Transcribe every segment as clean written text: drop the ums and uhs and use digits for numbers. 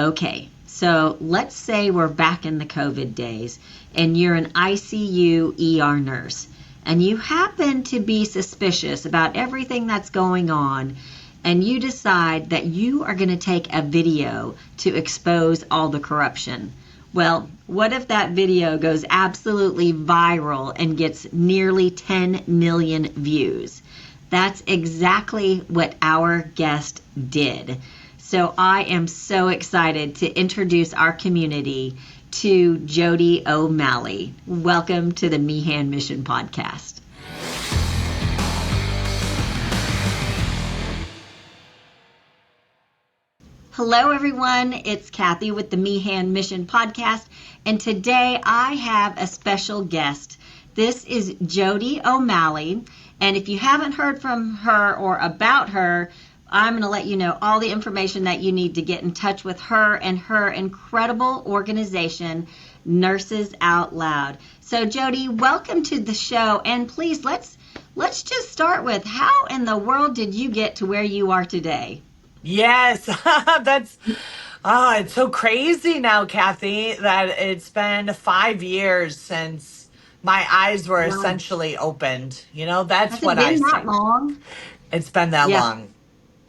Okay, so let's say we're back in the COVID days and you're an ICU ER nurse and you happen to be suspicious about everything that's going on and you decide that you are going to take a video to expose all the corruption. Well, what if that video goes absolutely viral and gets nearly 10 million views? That's exactly what our guest did. So I am so excited to introduce our community to Jodi O'Malley. Welcome to the Meehan Mission Podcast. Hello, everyone. It's Cathy with the Meehan Mission Podcast, and today I have a special guest. This is Jodi O'Malley, and if you haven't heard from her or about her, I'm going to let you know all the information that you need to get in touch with her and her incredible organization, Nurses Out Loud. So, Jodi, welcome to the show, and please let's just start with how in the world did you get to where you are today? Yes, it's so crazy now, Cathy, that it's been 5 years since my eyes were Wow. essentially opened. That's Has it what I been that say. long? It's been that Yeah. long.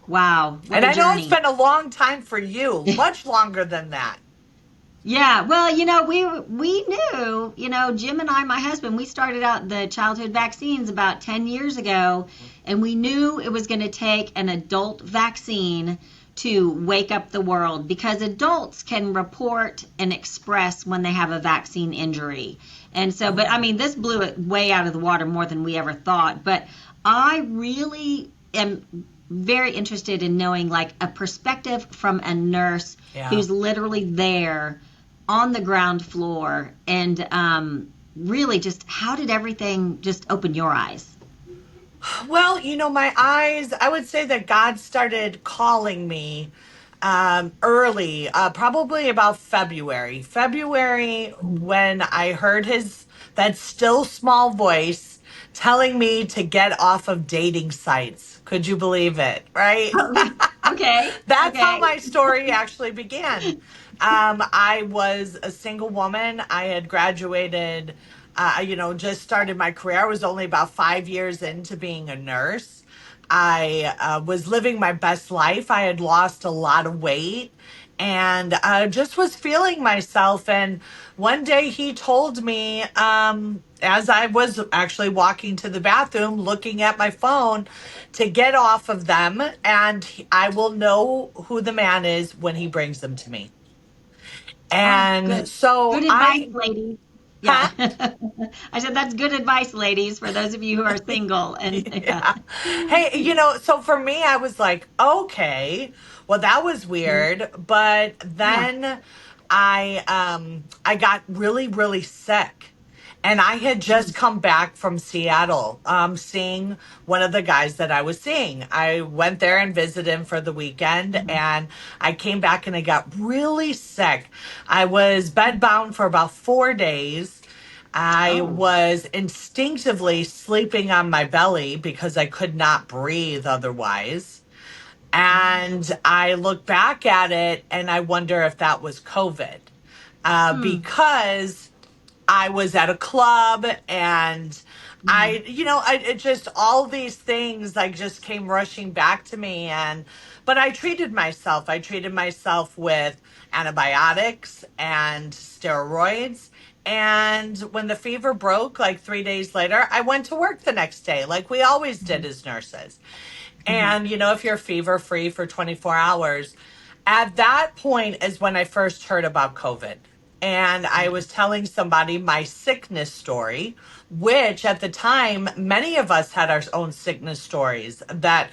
Wow. What And a I know it's journey. been a long time for you, much longer than that. Yeah, well, we knew, Jim and I, my husband, we started out the childhood vaccines about 10 years ago, and we knew it was going to take an adult vaccine to wake up the world because adults can report and express when they have a vaccine injury. And so, but I mean, this blew it way out of the water more than we ever thought. But I really am very interested in knowing like a perspective from a nurse who's literally there on the ground floor and really just how did everything just open your eyes? Well, my eyes, I would say that God started calling me early, probably about February. February, when I heard that still small voice telling me to get off of dating sites. Could you believe it? Right? Okay. That's how Okay. my story actually began. I was a single woman. I had graduated, just started my career. I was only about 5 years into being a nurse. I was living my best life. I had lost a lot of weight and just was feeling myself. And one day he told me, as I was actually walking to the bathroom, looking at my phone, to get off of them, and I will know who the man is when he brings them to me. Oh, And good. so Good advice, ladies. Yeah. huh? I said that's good advice, ladies, for those of you who are single. And yeah. Yeah. Hey, so for me, I was like, okay, well, that was weird. But Yeah. then I got really, really sick. And I had just come back from Seattle, seeing one of the guys that I was seeing. I went there and visited him for the weekend, and I came back and I got really sick. I was bedbound for about 4 days. I Oh. was instinctively sleeping on my belly because I could not breathe otherwise. And I look back at it and I wonder if that was COVID. Hmm. Because I was at a club and Mhm. it just all these things like just came rushing back to me. But I treated myself. I treated myself with antibiotics and steroids. And when the fever broke, like 3 days later, I went to work the next day, like we always did as nurses. Mhm. And, if you're fever free for 24 hours, at that point is when I first heard about COVID. And I was telling somebody my sickness story, which at the time, many of us had our own sickness stories that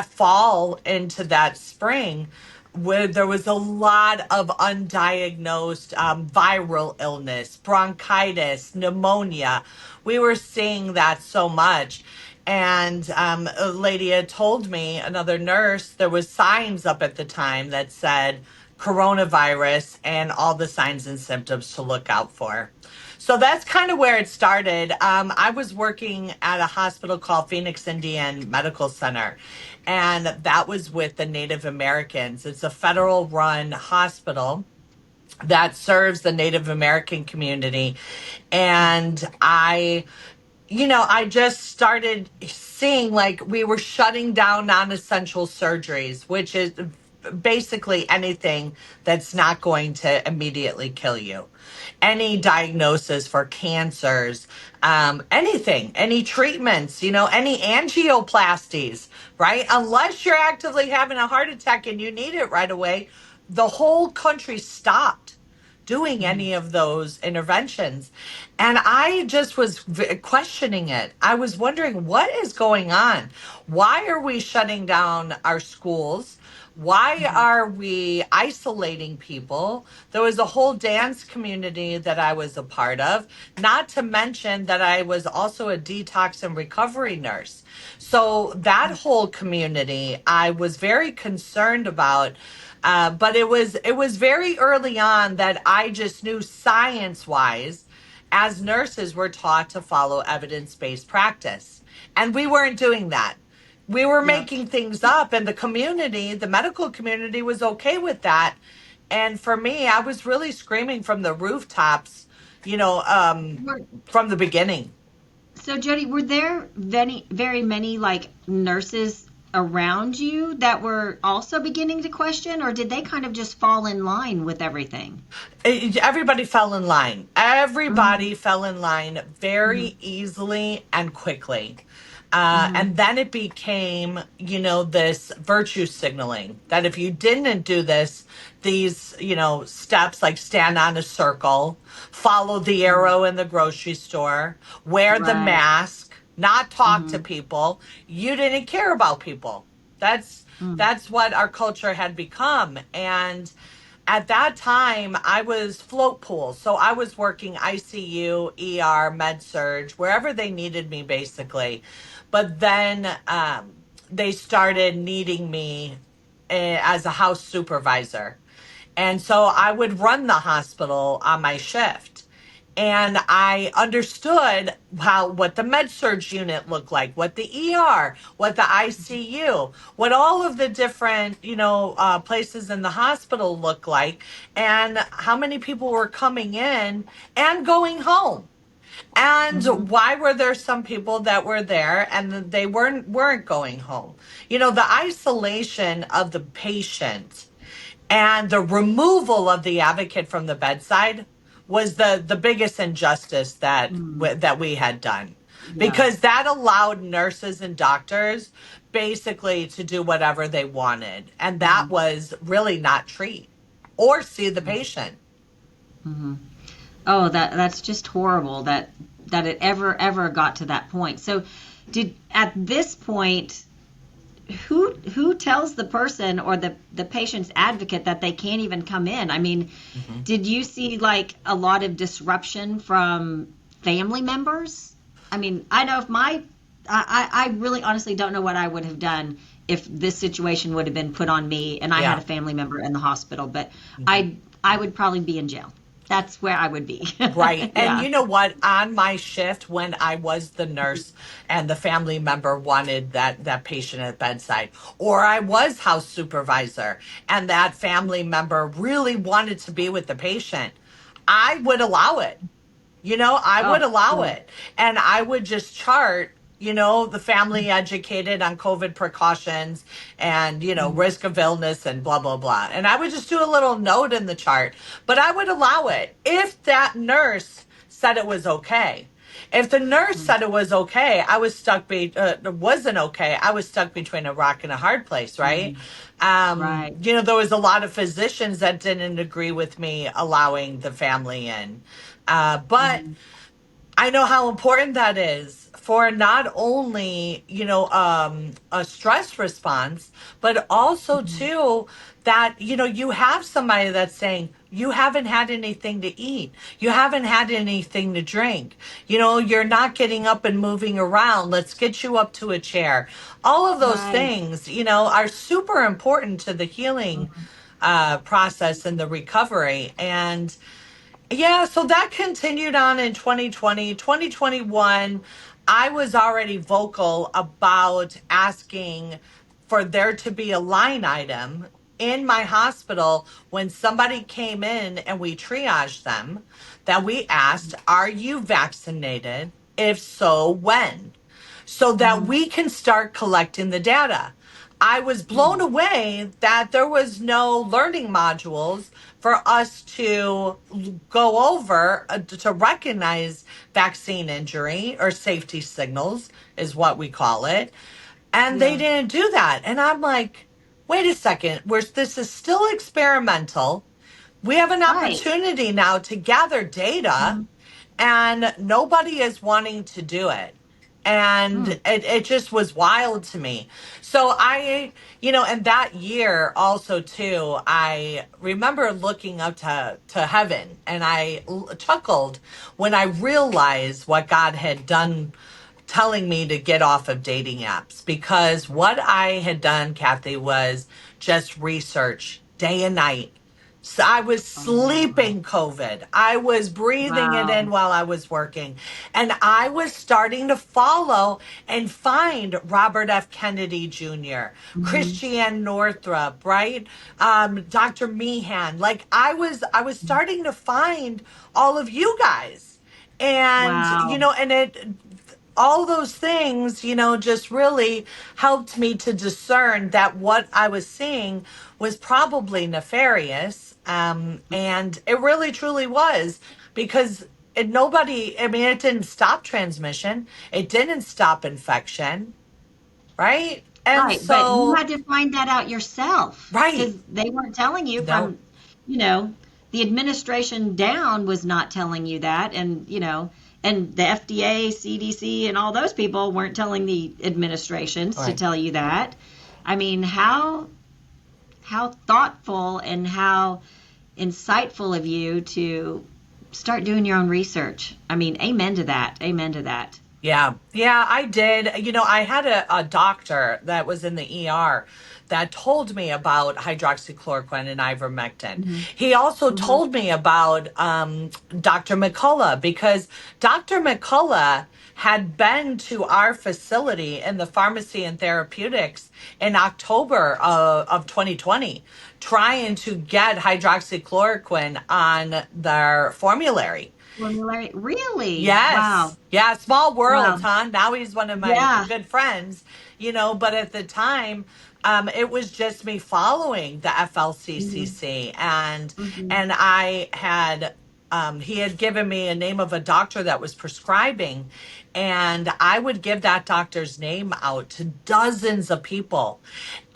fall into that spring where there was a lot of undiagnosed viral illness, bronchitis, pneumonia. We were seeing that so much. And a lady had told me, another nurse, there was signs up at the time that said, coronavirus, and all the signs and symptoms to look out for. So that's kind of where it started. I was working at a hospital called Phoenix Indian Medical Center, and that was with the Native Americans. It's a federal run hospital that serves the Native American community. And I just started seeing like we were shutting down non essential surgeries, which is basically anything that's not going to immediately kill you. Any diagnosis for cancers, anything, any treatments, any angioplasties, right? Unless you're actively having a heart attack and you need it right away, the whole country stopped doing any of those interventions. And I just was questioning it. I was wondering, what is going on? Why are we shutting down our schools? Why are we isolating people? There was a whole dance community that I was a part of, not to mention that I was also a detox and recovery nurse. So that whole community I was very concerned about. But it was very early on that I just knew science wise, as nurses, we're taught to follow evidence based practice, and we weren't doing that. We were Yeah. making things up, and the community, the medical community, was okay with that. And for me, I was really screaming from the rooftops, you know, um, Were, from the beginning. so, Jody, were there very many like nurses around you that were also beginning to question, or did they kind of just fall in line with everything? Everybody fell in line. Mm-hmm. Everybody fell in line very easily and quickly. Mm-hmm. And then it became, this virtue signaling that if you didn't do these, steps like stand on a circle, follow the arrow in the grocery store, wear the Right. mask, not talk to Mm-hmm. people, you didn't care about people. That's that's what our culture had become. And at that time, I was float pool. So I was working ICU, ER, med surge, wherever they needed me, basically. But then they started needing me as a house supervisor. And so I would run the hospital on my shift. And I understood what the med surge unit looked like, what the ER, what the ICU, what all of the different places in the hospital look like, and how many people were coming in and going home. And Mm-hmm. why were there some people that were there and they weren't going home? The isolation of the patient and the removal of the advocate from the bedside was the biggest injustice Mm-hmm. that we had done, Yeah. because that allowed nurses and doctors basically to do whatever they wanted, and that Mm-hmm. was really not treat or see the patient. Mm-hmm. Oh, that's just horrible that it ever got to that point. So, did at this point, who tells the person or the patient's advocate that they can't even come in? I mean, Mhm. did you see like a lot of disruption from family members? I mean, I know if I really honestly don't know what I would have done if this situation would have been put on me and I had Yeah. a family member in the hospital, but Mhm. I would probably be in jail. That's where I would be. Right. And Yeah. you know what? On my shift, when I was the nurse and the family member wanted that patient at bedside, or I was house supervisor and that family member really wanted to be with the patient, I would allow it. I would Oh, allow good. it. And I would just chart, the family educated on COVID precautions and, Mhm. risk of illness and blah, blah, blah. And I would just do a little note in the chart, but I would allow it if that nurse said it was okay. If the nurse said it was okay, I was wasn't okay. I was stuck between a rock and a hard place, right? Mhm. Right. There was a lot of physicians that didn't agree with me allowing the family in. But Mhm. I know how important that is for not only, a stress response, but also Mhm. too that, you have somebody that's saying, you haven't had anything to eat. You haven't had anything to drink. You're not getting up and moving around. Let's get you up to a chair. All of those Right. things, are super important to the healing Mhm. process in the recovery. And yeah, so that continued on in 2020. 2021, I was already vocal about asking for there to be a line item in my hospital when somebody came in and we triaged them, that we asked, are you vaccinated? If so, when? So that Mm-hmm. we can start collecting the data. I was blown away that there was no learning modules for us to go over to recognize vaccine injury or safety signals is what we call it. And they Yeah. didn't do that. And I'm like, wait a second, this is still experimental. We have an Right. opportunity now to gather data Mm-hmm. and nobody is wanting to do it. And Mm. it just was wild to me. So and that year also too, I remember looking up to heaven and chuckled when I realized what God had done telling me to get off of dating apps, because what I had done, Kathy, was just research day and night. So I was Oh, sleeping COVID. I was breathing it in wow. while I was working. And I was starting to follow and find Robert F. Kennedy Jr., Mm-hmm. Christiane Northrup, right? Dr. Meehan. Like I was starting to find all of you guys. And, Wow. and all those things, just really helped me to discern that what I was seeing was probably nefarious. And it really truly was, because it didn't stop transmission. It didn't stop infection. Right. And Right, but you so, had to find that out yourself right. because they weren't telling you No. from, you know, the administration down was not telling you that, and the FDA, CDC, and all those people weren't telling the administrations to Right. tell you that. I mean, how thoughtful and how insightful of you to start doing your own research. I mean, amen to that. Amen to that. Yeah, yeah, I did. I had a doctor that was in the ER that told me about hydroxychloroquine and ivermectin. Hmm. He also Hmm. told me about Dr. McCullough, because Dr. McCullough had been to our facility in the pharmacy and therapeutics in October of 2020, trying to get hydroxychloroquine on their formulary. Formulary, really? Wow. Yes. Yeah. Small world, Wow. huh? Now he's one of my Yeah. good friends, but at the time, it was just me following the Hmm. FLCCC, and Hmm. and I had he had given me a name of a doctor that was prescribing, and I would give that doctor's name out to dozens of people.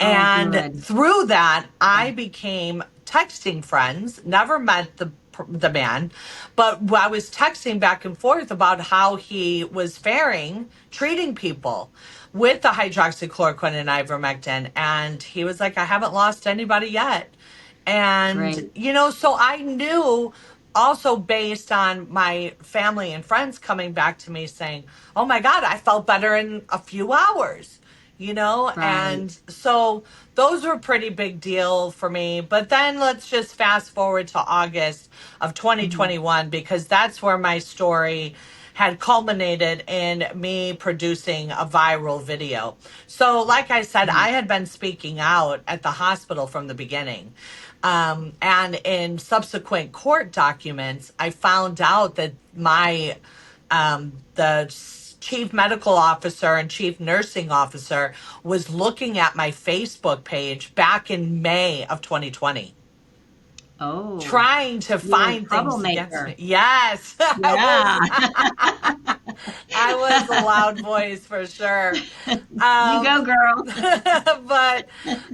Oh, And good. through that, I became texting friends, never met the man, but I was texting back and forth about how he was faring, treating people with the hydroxychloroquine and ivermectin. And he was like, I haven't lost anybody yet. And, Great. so I knew, also based on my family and friends coming back to me saying, oh my God, I felt better in a few hours. Right. And so those were a pretty big deal for me. But then let's just fast forward to August of Hmm. 2021, because that's where my story had culminated in me producing a viral video. So, like I said, Hmm. I had been speaking out at the hospital from the beginning. And in subsequent court documents, I found out that the chief medical officer and chief nursing officer was looking at my Facebook page back in May of 2020, Oh, trying to you were a find things against me. troublemaker. Yes, I Yeah. was. I was a loud voice for sure. You Um, go, girl.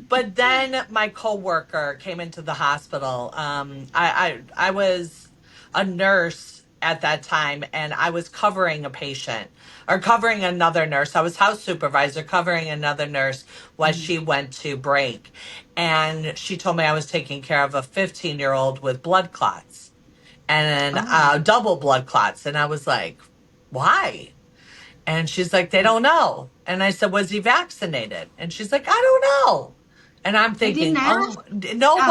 but then my coworker came into the hospital. I was a nurse at that time, and I was covering a patient, or covering another nurse. I was house supervisor covering another nurse while Mhm. she went to break, and she told me I was taking care of a 15-year-old with blood clots, and Oh, double blood clots, and I was like, why? And she's like, they don't know. And I said, was he vaccinated? And she's like, I don't know. And I'm They didn't thinking, ask. oh, Yeah.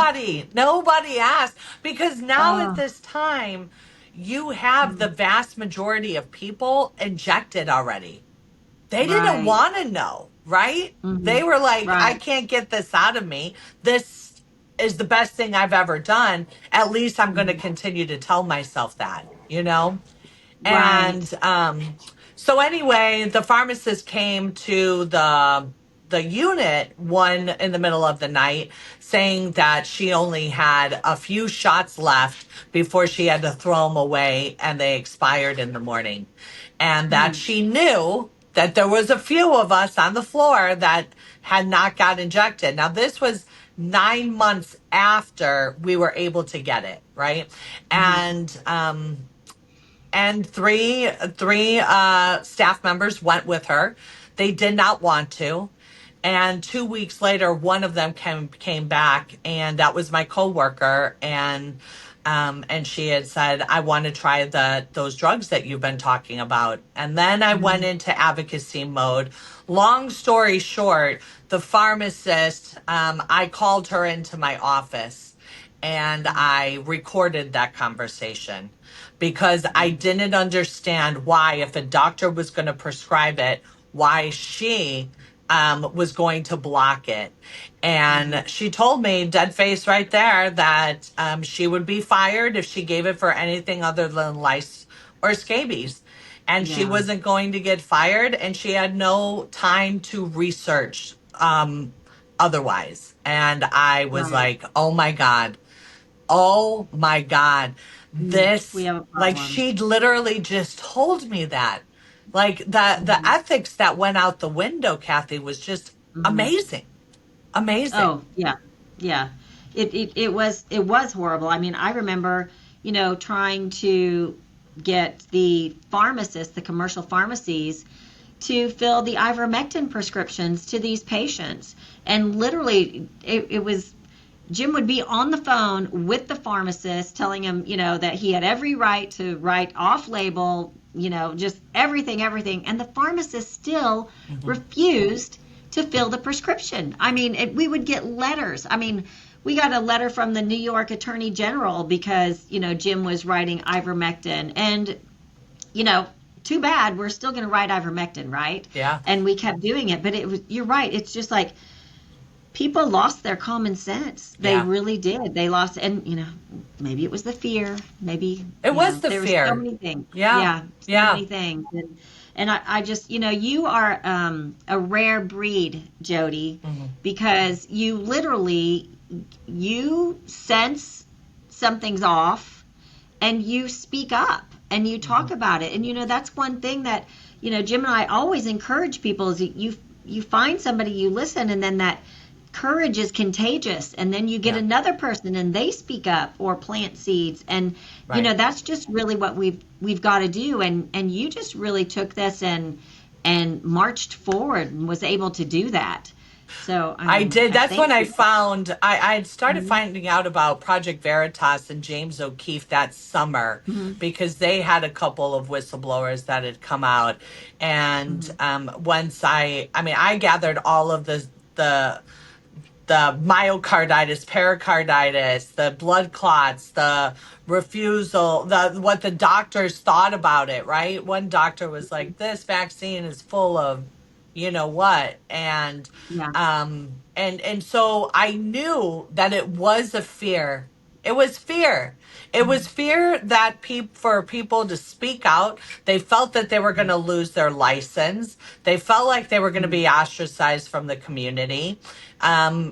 nobody asked. Because now at Oh, this time, you have the mm, vast majority of people injected already. They didn't right. want to know, right? Hmm. They were like, I Right. can't get this out of me. This is the best thing I've ever done. At least I'm going to Hmm. continue to tell myself that, you know? Right. And so anyway, the pharmacist came to the unit one in the middle of the night saying that she only had a few shots left before she had to throw them away and they expired in the morning. And that Mm. she knew that there was a few of us on the floor that had not got injected. Now this was 9 months after we were able to get it, right? Hmm. And three staff members went with her. They did not want to. And 2 weeks later, one of them came back, and that was my coworker. And she had said, "I want to try those drugs that you've been talking about." And then I went Hmm. into advocacy mode. Long story short, the pharmacist, I called her into my office, and I recorded that conversation because I didn't understand why, if a doctor was going to prescribe it, why she was going to block it. Hmm. And she told me, dead face right there, that she would be fired if she gave it for anything other than lice or scabies. And she Yeah. wasn't going to get fired, and she had no time to research otherwise. And I was Right. like, oh my God. Oh my God. Mm. We This, have a like, problem. she literally just told me that. Like, the Hmm. ethics that went out the window, Kathy, was just Hmm. amazing. Amazing. Oh, yeah. Yeah. It was horrible. I mean, I remember, trying to get the pharmacists, the commercial pharmacies, to fill the ivermectin prescriptions to these patients. And literally, it was Jim would be on the phone with the pharmacist telling him, that he had every right to write off label, just everything, everything. And the pharmacist still Hmm. refused to fill the prescription. I mean, we would get letters. I mean, we got a letter from the New York Attorney General because, Jim was writing ivermectin. And, you know, too bad, we're still going to write ivermectin, right? Yeah. And we kept doing it. But you're right. It's just like, people lost their common sense. They Yeah. really did. They lost, and maybe it was the fear. Maybe It was the there was so fear. many things. Yeah. Yeah, so Yeah. many things. And I just, you are a rare breed, Jodi, Hmm. because you literally you sense something's off, and you speak up and you talk Hmm. about it. And that's one thing that Jim and I always encourage people is you find somebody, you listen, and then that courage is contagious, and then you get Yeah. another person and they speak up or plant seeds. And Right. that's just really what we've got to do. And you just really took this and marched forward and was able to do that. So I I mean, did. I That's when thank I you. found I had started Hmm. finding out about Project Veritas and James O'Keefe that summer Hmm. because they had a couple of whistleblowers that had come out. And Hmm. once I mean, I gathered all of the the myocarditis, pericarditis, the blood clots, the refusal, the what the doctors thought about it, right? One doctor was like, "This vaccine is full of, you know what," Yeah. and so I knew that it was a fear. It was fear. It was Hmm. fear that for people to speak out. They felt that they were going to lose their license. They felt like they were going to Hmm. be ostracized from the community.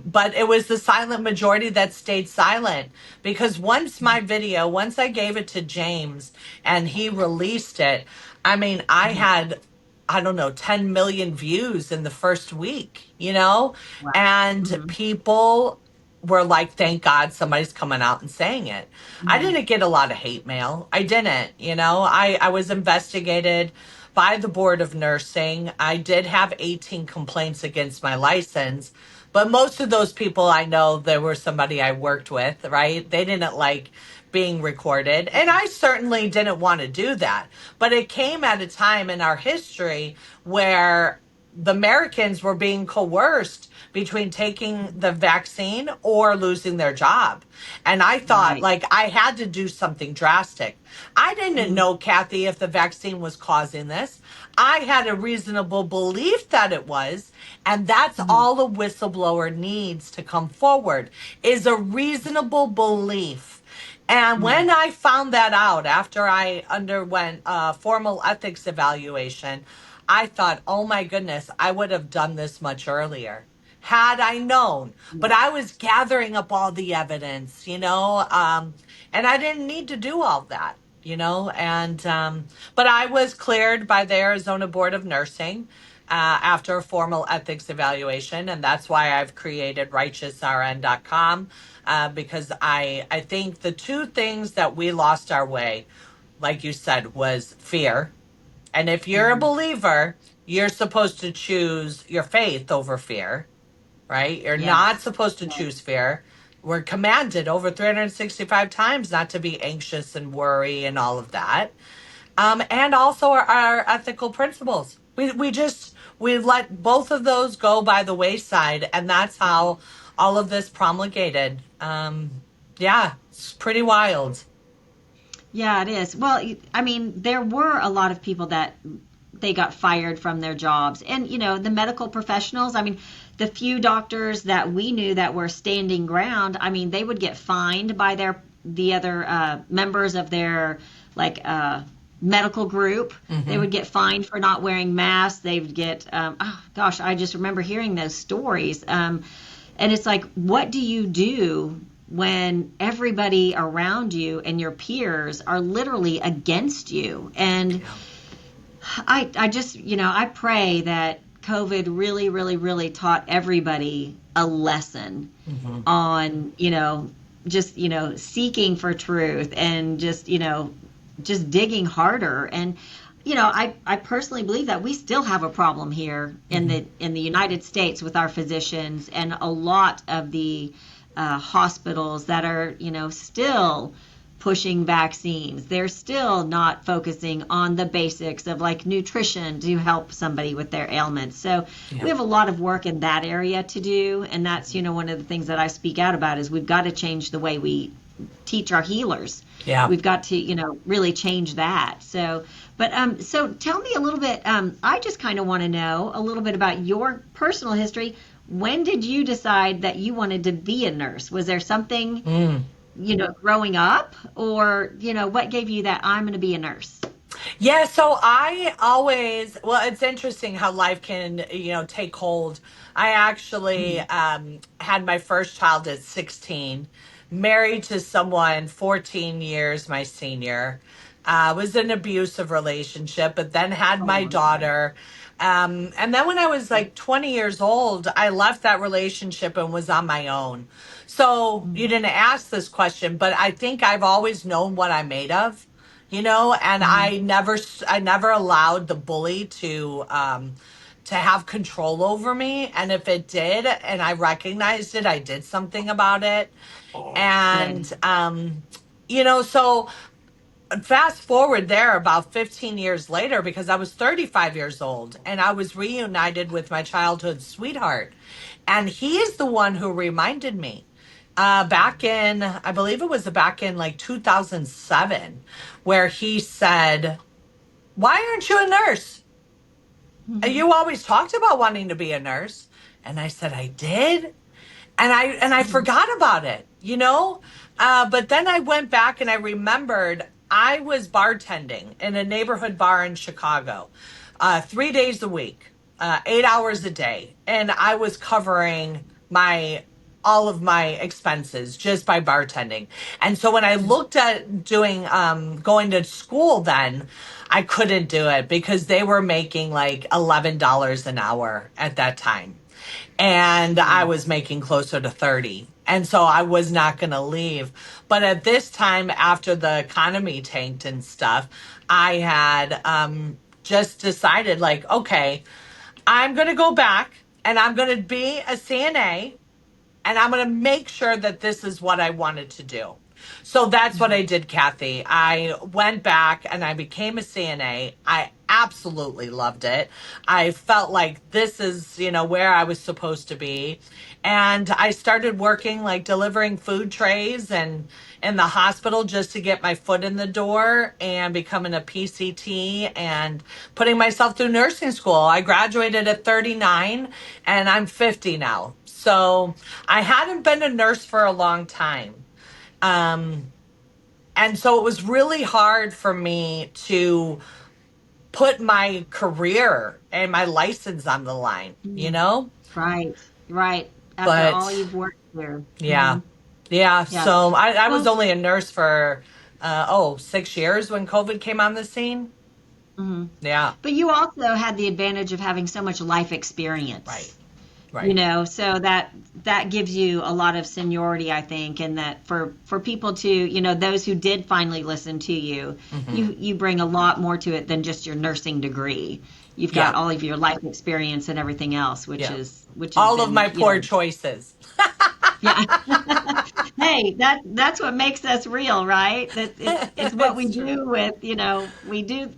But it was the silent majority that stayed silent because once I gave it to James and he released it, I mean, I Hmm. had, I don't know, 10 million views in the first week, you know? Wow. And Hmm. people were like, thank God somebody's coming out and saying it. I Hmm. didn't get a lot of hate mail. I didn't, you know? I was investigated by the Board of Nursing. I did have 18 complaints against my license, but most of those people I know, there were somebody I worked with, right? They didn't like being recorded. And I certainly didn't want to do that. But it came at a time in our history where the Americans were being coerced between taking the vaccine or losing their job. And I thought, Right. like, I had to do something drastic. I didn't Mhm. know, Cathy, if the vaccine was causing this. I had a reasonable belief that it was. And that's Mhm. all the whistleblower needs to come forward is a reasonable belief. And Mhm. when I found that out after I underwent a formal ethics evaluation, I thought, oh my goodness, I would have done this much earlier had I known. But Yeah. I was gathering up all the evidence, and I didn't need to do all that, but I was cleared by the Arizona Board of Nursing after a formal ethics evaluation. And that's why I've created righteousrn.com because I think the two things that we lost our way, like you said, was fear. And if you're a Mhm. believer, you're supposed to choose your faith over fear, right? You're not Yes. supposed to Yes. choose fear. We're commanded over 365 times not to be anxious and worry and all of that. And also our ethical principles. We let both of those go by the wayside, and that's how all of this promulgated. Yeah, it's pretty wild. Yeah, it is. Well, I mean, there were a lot of people that they got fired from their jobs. And, the medical professionals, I mean, the few doctors that we knew that were standing ground, I mean, they would get fined by the other members of their like medical group. They Hmm. would get fined for not wearing masks. They would get, oh gosh, I just remember hearing those stories. And it's like, what do you do when everybody around you and your peers are literally against you? And Yeah. I just, I pray that COVID really, really, really taught everybody a lesson Hmm. on, just, seeking for truth and just digging harder. And, I personally believe that we still have a problem here in Hmm. the United States with our physicians and a lot of the hospitals that are, still pushing vaccines. They're still not focusing on the basics of like nutrition to help somebody with their ailments. So we Yeah. have a lot of work in that area to do. And that's, one of the things that I speak out about is we've got to change the way we teach our healers. Yeah. We've got to, really change that. So tell me a little bit. I just kind of want to know a little bit about your personal history. When did you decide that you wanted to be a nurse? Was there something, Mm. growing up, or, what gave you that I'm going to be a nurse? Yeah, so I always, well, it's interesting how life can, take hold. I actually Mhm. had my first child at 16, married to someone 14 years my senior. Was an abusive relationship, but then had Oh, my I'm sorry. daughter. And then when I was like 20 years old, I left that relationship and was on my own. So you Mhm. didn't ask this question, but I think I've always known what I'm made of, and Mhm. I never allowed the bully to have control over me. And if it did and I recognized it, I did something about it. Good. And so fast forward there about 15 years later, because I was 35 years old and I was reunited with my childhood sweetheart. And he is the one who reminded me back in, I believe it was back in like 2007, where he said, "Why aren't you a nurse? Mhm. You always talked about wanting to be a nurse." And I said, "I did." And I Mhm. forgot about it. But then I went back and I remembered I was bartending in a neighborhood bar in Chicago, 3 days a week, 8 hours a day, and I was covering my all of my expenses just by bartending. And so when I looked at doing going to school, then I couldn't do it because they were making like $11 an hour at that time, and I Mhm. was making closer to 30. And so I was not going to leave. But at this time, after the economy tanked and stuff, I had just decided, like, okay, I'm going to go back and I'm going to be a CNA, and I'm going to make sure that this is what I wanted to do. So that's what Mhm. I did, Cathy. I went back and I became a CNA. I absolutely loved it. I felt like this is, where I was supposed to be. And I started working like delivering food trays and in the hospital just to get my foot in the door and becoming a PCT and putting myself through nursing school. I graduated at 39 and I'm 50 now. So I hadn't been a nurse for a long time. Um, and so it was really hard for me to put my career and my license on the line, Mm. Right, right. After all But you've worked there. yeah, yeah. Yeah. So I was Well, only a nurse for, 6 years when COVID came on the scene. mhm. Yeah, But you also had the advantage of having so much life right, experience, right. so that gives you a lot of seniority, I think, and that for people to, those who did finally listen to you, Hmm. you bring a lot more to it than just your nursing degree. You've got Yeah, all of your life experience and everything else, yeah. which has All of been, my poor choices. yeah. Hey, that's what makes us real, right? That it's what we It's true. do with,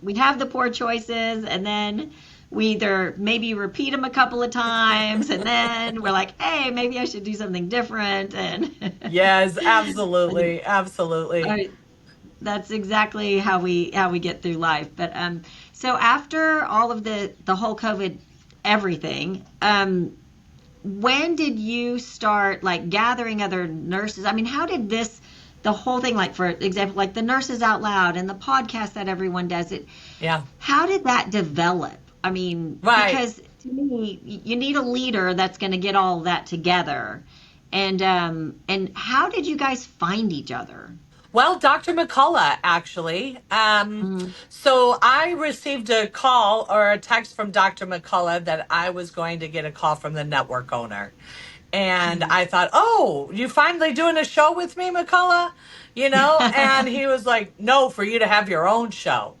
we have the poor choices, and then we either maybe repeat them a couple of times, and then we're like, hey, maybe I should do something different. And Yes, I think absolutely, absolutely. I, that's exactly how we get through life. But so after all of the whole COVID everything, when did you start like gathering other nurses? I mean, how did the whole thing, like for example, like the Nurses Out Loud and the podcast that everyone does it, Yeah, how did that develop? I mean, right. because to me, you need a leader that's going to get all of that together. And how did you guys find each other? Well, Dr. McCullough, actually. Mm-hmm. So I received a call or a text from Dr. McCullough that I was going to get a call from the network owner. And I thought, oh, you finally doing a show with me, McCullough? And he was like, no, for you to have your own show.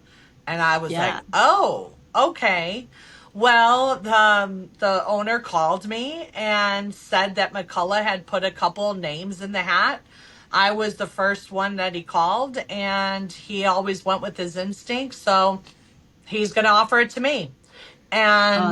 And I was Yeah. like, oh, okay. Well, the owner called me and said that McCullough had put a couple names in the hat. I was the first one that he called, and he always went with his instincts. So he's going to offer it to me, Oh,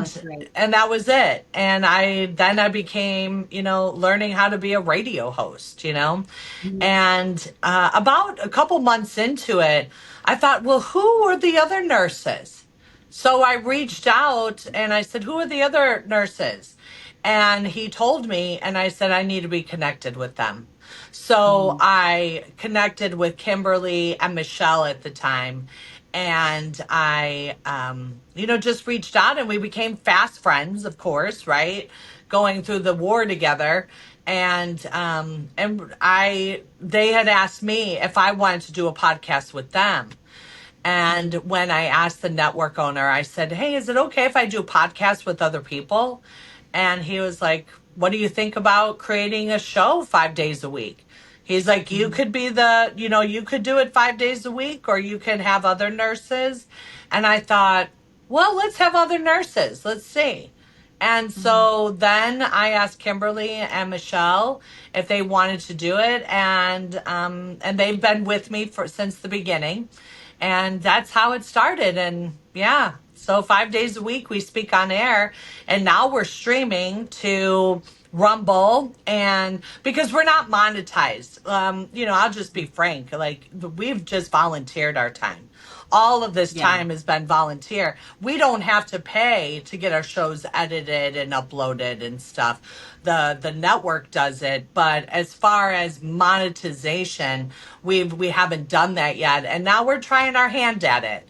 that's and great. that was it. And I became, learning how to be a radio host, Mhm. and about a couple months into it, I thought, well, who are the other nurses? So I reached out and I said, who are the other nurses? And he told me, and I said, I need to be connected with them. So Mhm. I connected with Kimberly and Michelle at the time. And I, just reached out and we became fast friends, of course, right? Going through the war together. And they had asked me if I wanted to do a podcast with them. And Mhm. when I asked the network owner, I said, hey, is it okay if I do podcasts with other people? And he was like, what do you think about creating a show 5 days a week? He's like, you Mhm. could you could do it 5 days a week, or you can have other nurses. And I thought, well, let's have other nurses. Let's see. And Mhm. so then I asked Kimberly and Michelle if they wanted to do it, and they've been with me since the beginning, and that's how it started. And yeah, so 5 days a week we speak on air, and now we're streaming to Rumble, and because we're not monetized, I'll just be frank, like we've just volunteered our time. All of this Yeah. time has been volunteer. We don't have to pay to get our shows edited and uploaded and stuff. The network does it, but as far as monetization, we haven't done that yet. And now we're trying our hand at it.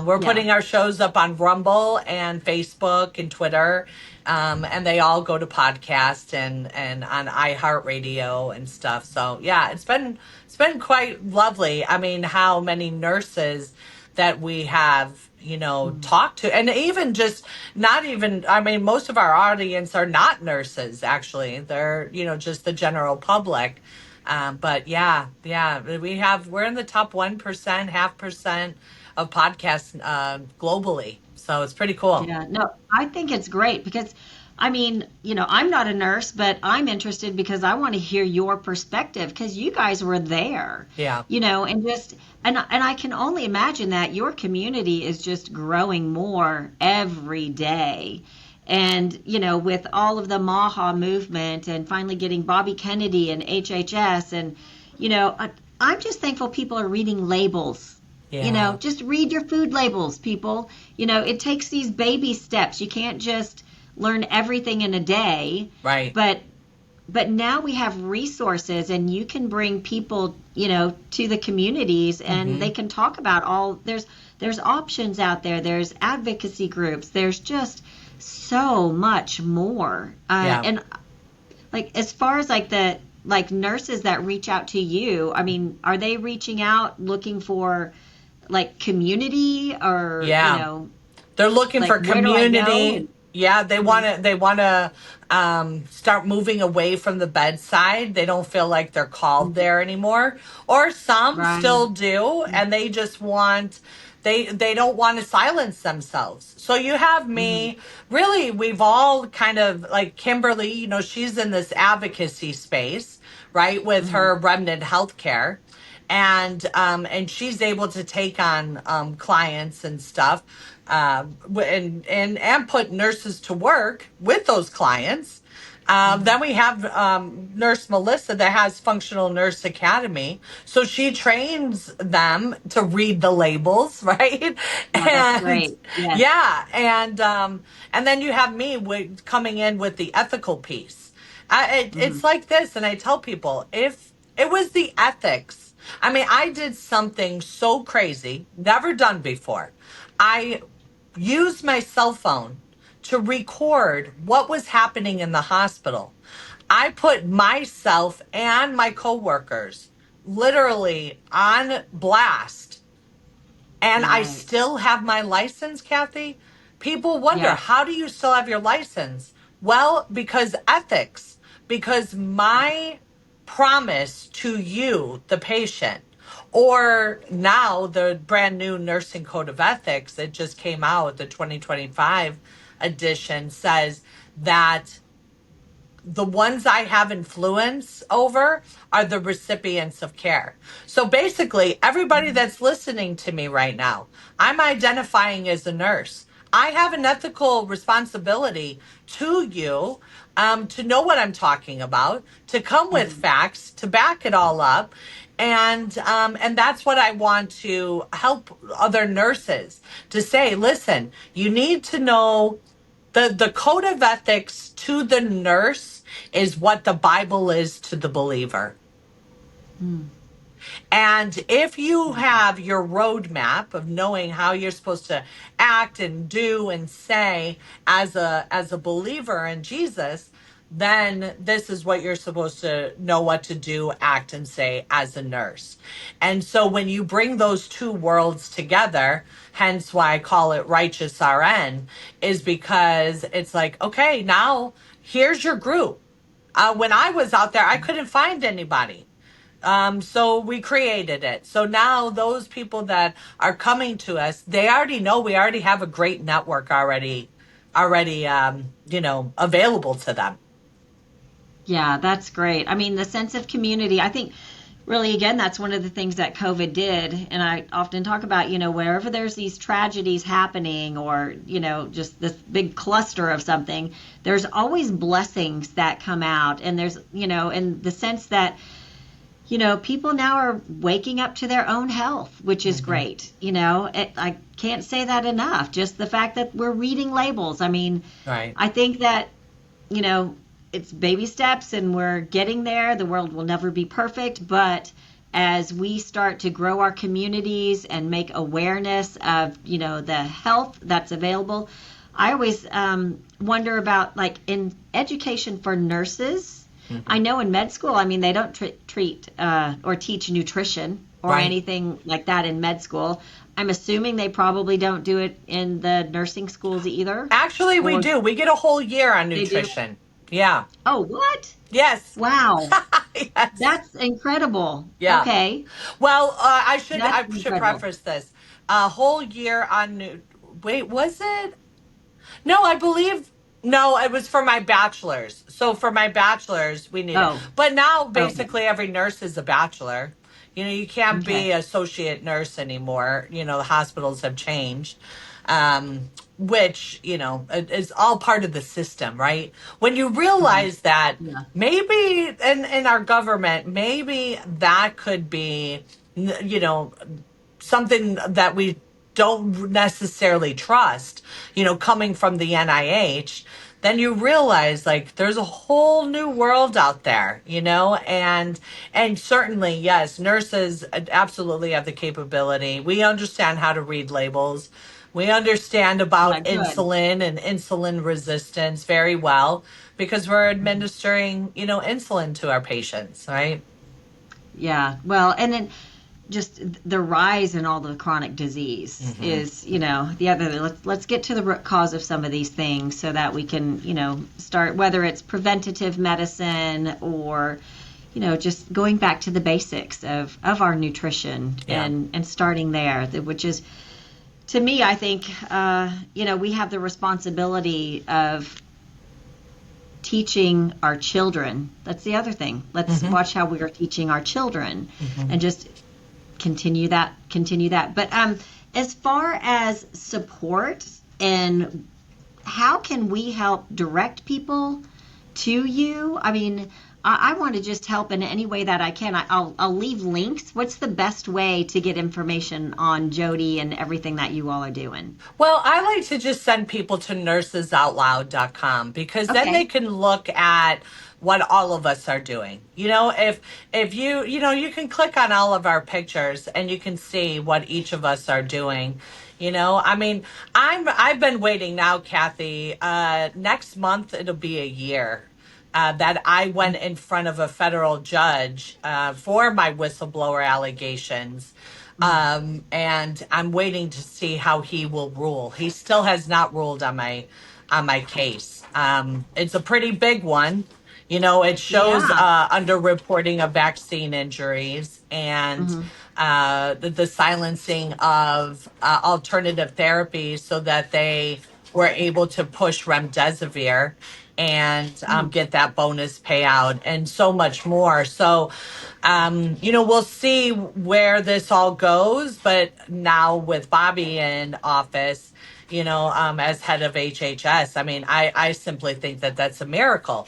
We're Yeah. putting our shows up on Rumble and Facebook and Twitter, and they all go to podcast and on iHeartRadio and stuff. So yeah, it's been quite lovely. I mean, how many nurses that we have, Mhm. talked to, and even just not even. I mean, most of our audience are not nurses. Actually, they're just the general public. But yeah, yeah, we're in the top 1%, half percent of podcasts globally. So it's pretty cool. Yeah, no, I think it's great because I mean, I'm not a nurse, but I'm interested because I want to hear your perspective because you guys were there, Yeah. and just and I can only imagine that your community is just growing more every day. And, with all of the Maha movement and finally getting Bobby Kennedy and HHS and, I'm just thankful people are reading labels. Yeah. Just read your food labels, people. It takes these baby steps. You can't just learn everything in a day, Right. but now we have resources and you can bring people, to the communities and Mm-hmm. they can talk about there's options out there. There's advocacy groups. There's just so much more. Yeah. And like as far as like the like nurses that reach out to you, I mean, are they reaching out looking for like community or, Yeah. They're looking like for where do I go? community. And Yeah, they Mhm. want to start moving away from the bedside. They don't feel like they're called Mhm. there anymore. Or some Right. still do, and they just want they don't want to silence themselves. So you have Mm-hmm. me, really we've all kind of like Kimberly, she's in this advocacy space, right, with Hmm. her remnant healthcare, and she's able to take on clients and stuff, and put nurses to work with those clients. Hmm. Then we have Nurse Melissa that has Functional Nurse Academy, so she trains them to read the labels, right? Oh, that's And great. Yes. yeah, and then you have me coming in with the ethical piece. Hmm. It's like this, and I tell people, if it was the ethics, I mean, I did something so crazy, never done before. I used my cell phone to record what was happening in the hospital. I put myself and my coworkers literally on blast, and I Right. still have my license, Kathy. People wonder, Yes. how do you still have your license? Well, because ethics, because my promise to you, the patient, or now the brand new nursing code of ethics that just came out, the 2025 edition, says that the ones I have influence over are the recipients of care. So basically, everybody Mhm. that's listening to me right now, I'm identifying as a nurse. I have an ethical responsibility to you, to know what I'm talking about, to come with Mhm. facts, to back it all up. And that's what I want to help other nurses to say, listen, you need to know the code of ethics to the nurse is what the Bible is to the believer. Mm. And if you Mhm. have your roadmap of knowing how you're supposed to act and do and say as a believer in Jesus, then this is what you're supposed to know what to do, act, and say as a nurse. And so when you bring those two worlds together, hence why I call it righteous RN, is because it's like, okay, now here's your group. When I was out there, I couldn't find anybody. So we created it. So now those people that are coming to us, they already know we already have a great network already, available to them. Yeah, that's great. I mean, the sense of community, I think really, again, that's one of the things that COVID did. And I often talk about, wherever there's these tragedies happening or, just this big cluster of something, there's always blessings that come out. And there's, in the sense that, people now are waking up to their own health, which is Hmm. great. I can't say that enough. Just the fact that we're reading labels. I mean, Right. I think that you know, it's baby steps and we're getting there. The world will never be perfect, but as we start to grow our communities and make awareness of, the health that's available, I always wonder about like in education for nurses. Hmm. I know in med school, I mean, they don't treat or teach nutrition or Right. anything like that in med school. I'm assuming they probably don't do it in the nursing schools either. Actually, we Or do. We get a whole year on they do? nutrition. Yeah. Oh, what? Yes. Wow. Yes. That's incredible. Yeah. Okay. Well, I should That's I should incredible. preface this. A whole year on wait, was it? No, I believe. No, it was for my bachelor's. So for my bachelor's, we need it. Oh, But now okay, basically every nurse is a bachelor. You can't okay, be associate nurse anymore. The hospitals have changed. Which, is all part of the system, right? When you hmm, realize that yeah, maybe in our government, maybe that could be, you know, something that we don't necessarily trust, coming from the NIH, then you realize like there's a whole new world out there, and certainly yes, nurses absolutely have the capability. We understand how to read labels. We understand yeah, about good. insulin and insulin resistance very well because we're Mhm. administering, insulin to our patients, right? Yeah, well, and then just the rise in all the chronic disease Hmm. is, the other. Let's get to the root cause of some of these things so that we can, start whether it's preventative medicine or, just going back to the basics of our nutrition Yeah. and starting there, which is to me, I think, we have the responsibility of teaching our children. That's the other thing. Let's Hmm. watch how we are teaching our children Hmm. and just continue that. But as far as support and how can we help direct people to you? I mean, I want to just help in any way that I can. I'll leave links. What's the best way to get information on Jodi and everything that you all are doing? Well, I like to just send people to nursesoutloud.com because then they Okay. can look at what all of us are doing. If you can click on all of our pictures and you can see what each of us are doing. I mean, I've been waiting now, Kathy. Next month it'll be a year that I went in front of a federal judge for my whistleblower allegations. Mm. And I'm waiting to see how he will rule. He still has not ruled on my case. It's a pretty big one. It shows Yeah. underreporting of vaccine injuries and Hmm. the silencing of alternative therapies so that they were able to push remdesivir and get that bonus payout and so much more. So, we'll see where this all goes. But now with Bobby in office, as head of HHS, I mean, I simply think that that's a miracle.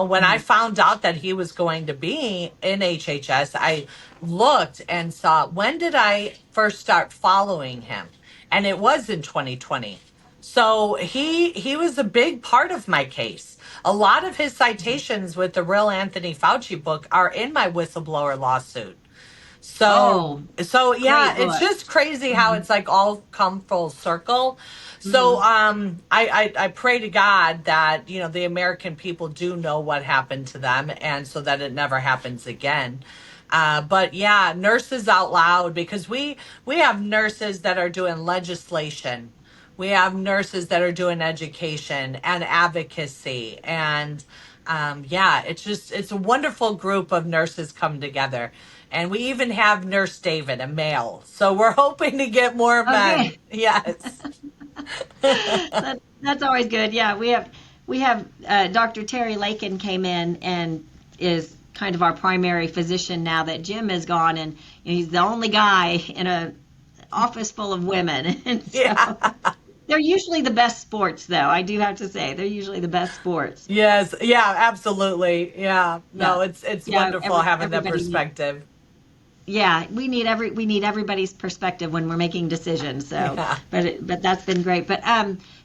When I Hmm. found out that he was going to be in HHS, I looked and saw when did I first start following him? And it was in 2020. So he was a big part of my case. A lot of his citations with the real Anthony Fauci book are in my whistleblower lawsuit. So Oh, so yeah, great it's book. just crazy how Hmm. it's like all come full circle. So Hmm. I pray to God that the American people do know what happened to them and so that it never happens again. But yeah, nurses out loud because we have nurses that are doing legislation. We have nurses that are doing education and advocacy and yeah, it's a wonderful group of nurses come together. And we even have Nurse David, a male. So we're hoping to get more men. Okay. Yes. That's always good. Yeah, we have Dr. Terry Lakin came in and is kind of our primary physician now that Jim is gone, and he's the only guy in a office full of women, and Yeah. so they're usually the best sports, though. I do have to say they're usually the best sports. Yes. Yeah, absolutely. Yeah. Yeah, No, it's yeah. wonderful having that Everybody needs. perspective. Yeah, we need everybody's perspective when we're making decisions. So, Yeah. but that's been great. But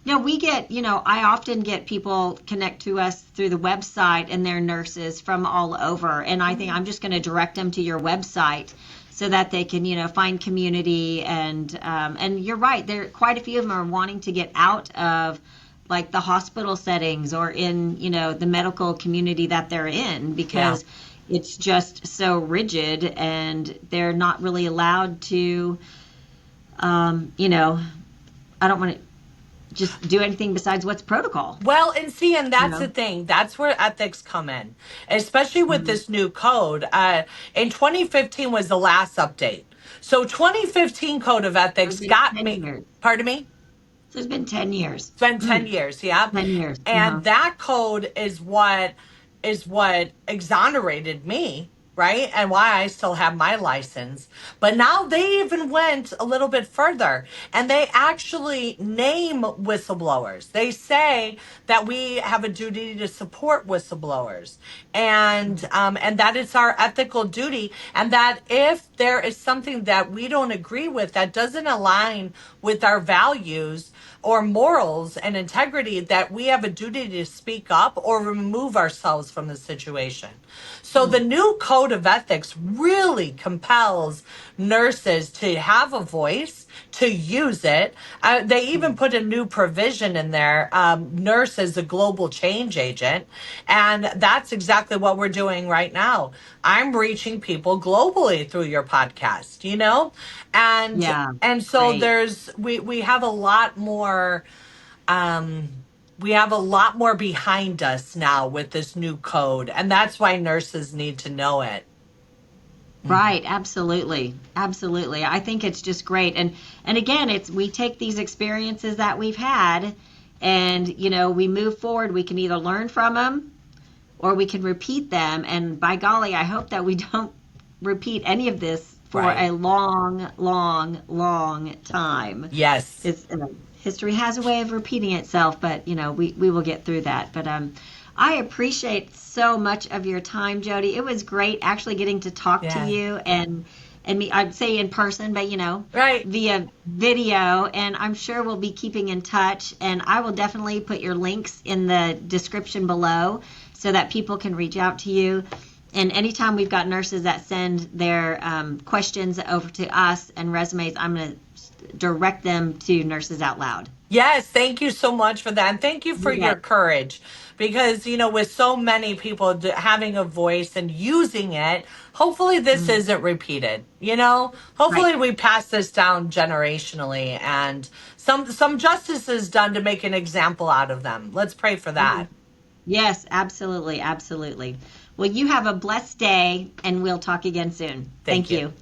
no, we get I often get people connect to us through the website and they're nurses from all over, and I think I'm just going to direct them to your website so that they can find community and you're right. There quite a few of them are wanting to get out of like the hospital settings or in the medical community that they're in Yeah. because it's just so rigid and they're not really allowed to um, you know I don't want to just do anything besides what's protocol. Well, and see, and you that's the know thing. That's where ethics come in, especially with hmm this new code. In 2015 was the last update. So 2015 code of so ethics it's been got 10 me. years. Pardon me. So it's been 10 years. It's been 10 years, yeah. 10 years. Uh-huh. And that code is what exonerated me, right? And why I still have my license. But now they even went a little bit further and they actually name whistleblowers. They say that we have a duty to support whistleblowers, and that it's our ethical duty, and that if there is something that we don't agree with that doesn't align with our values or morals and integrity, that we have a duty to speak up or remove ourselves from the situation. So the new code of ethics really compels nurses to have a voice, to use it. They even put a new provision in there. Nurse is a global change agent. And that's exactly what we're doing right now. I'm reaching people globally through your podcast, you know? And Yeah, and so great. we have a lot more we have a lot more behind us now with this new code, and that's why nurses need to know it. Right, absolutely. Absolutely. I think it's just great. And again, it's we take these experiences that we've had and we move forward. We can either learn from them or we can repeat them, and by golly, I hope that we don't repeat any of this for Right. a long, long, long time. Yes. It's history has a way of repeating itself, but we will get through that. But I appreciate so much of your time, Jodi. It was great actually getting to talk to Yeah. you and me. I'd say in person, but Right. via video. And I'm sure we'll be keeping in touch. And I will definitely put your links in the description below so that people can reach out to you. And anytime we've got nurses that send their questions over to us and resumes, I'm going to direct them to Nurses Out Loud. Yes, thank you so much for that. And thank you for You your bet. courage because, with so many people having a voice and using it, hopefully this Mm, isn't repeated. right. Hopefully we pass this down generationally and some justice is done to make an example out of them. Let's pray for that. Mhm. Yes, absolutely. Absolutely. Well, you have a blessed day, and we'll talk again soon. Thank Thank you. you.